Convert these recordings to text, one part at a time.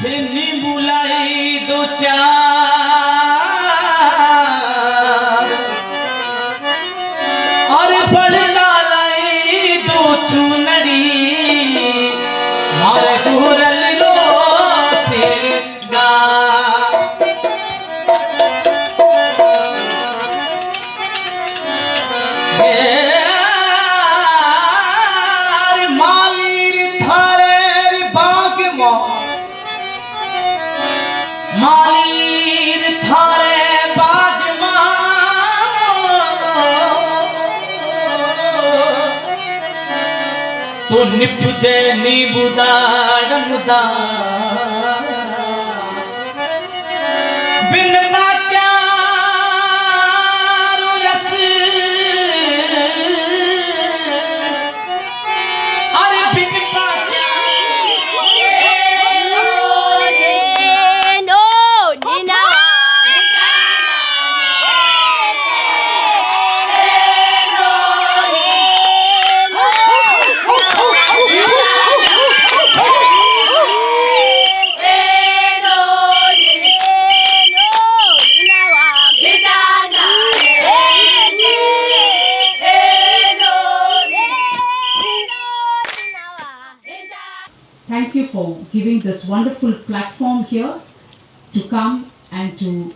फिरनी बुलाई दो चार और पढ़ना लाई दो चुनरी मारे गुरल लो सिरगा मालीर थारे बाग तो निपुजे निबुदाड़मुदा बिन नाट्या रस अरे बिन Thank you for giving this wonderful platform here to come and to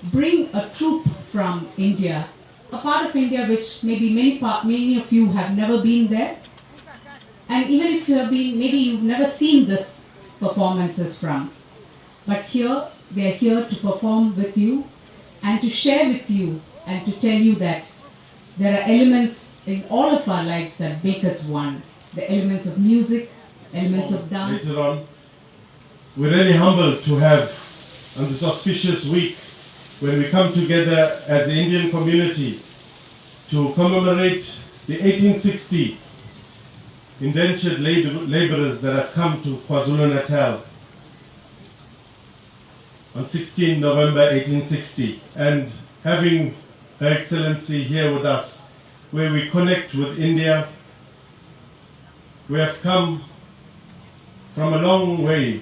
bring a troupe from India, a part of India which maybe many of you have never been there, and even if you have been, maybe you've never seen this performances from. But here, they are here to perform with you and to share with you and to tell you that there are elements in all of our lives that make us one. The elements of music, elements of dance. Later on, we're really humbled to have on this auspicious week when we come together as the Indian community to commemorate the 1860 indentured laborers that have come to KwaZulu-Natal on 16 November 1860, and having Her Excellency here with us where we connect with India. We have come from a long way.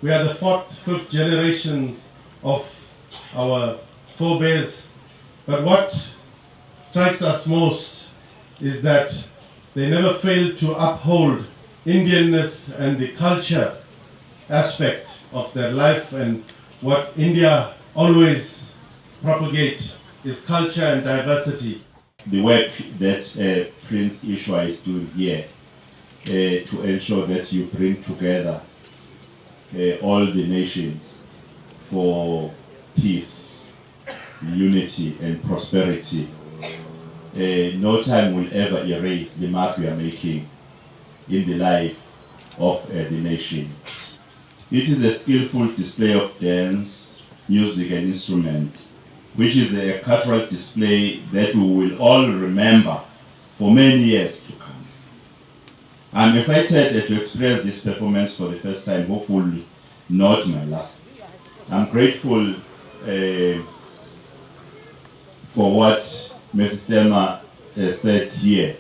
We are the 4th, 5th generations of our forebears. But what strikes us most is that they never failed to uphold Indianness and the culture aspect of their life, and what India always propagates is culture and diversity. The work that Prince Ishwar is doing here to ensure that you bring together all the nations for peace, unity and prosperity. No time will ever erase the mark we are making in the life of the nation. It is a skillful display of dance, music and instrument, which is a cultural display that we will all remember for many years to come. I'm excited to experience this performance for the first time, hopefully not my last. I'm grateful for what Mrs. Thelma said here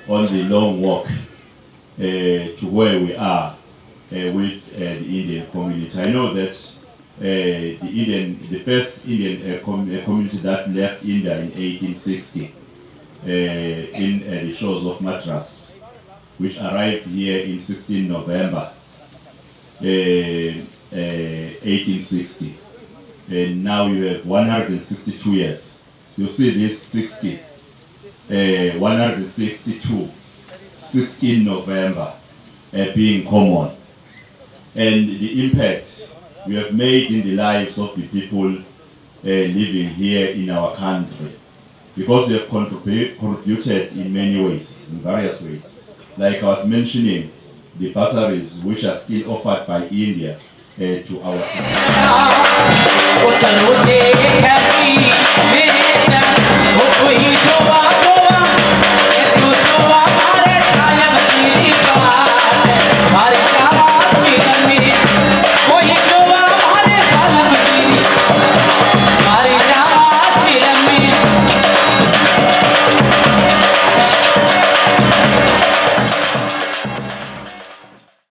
on the long walk to where we are with the Indian community. I know that the first Indian community that left India in 1860 in the shores of Madras, which arrived here in 16 November 1860. And now you have 162 years. You see this 60, 162, 16 November being common. And the impact we have made in the lives of the people living here in our country. Because we have contributed in many ways, in various ways. Like I was mentioning, the bursaries which are still offered by India to our people.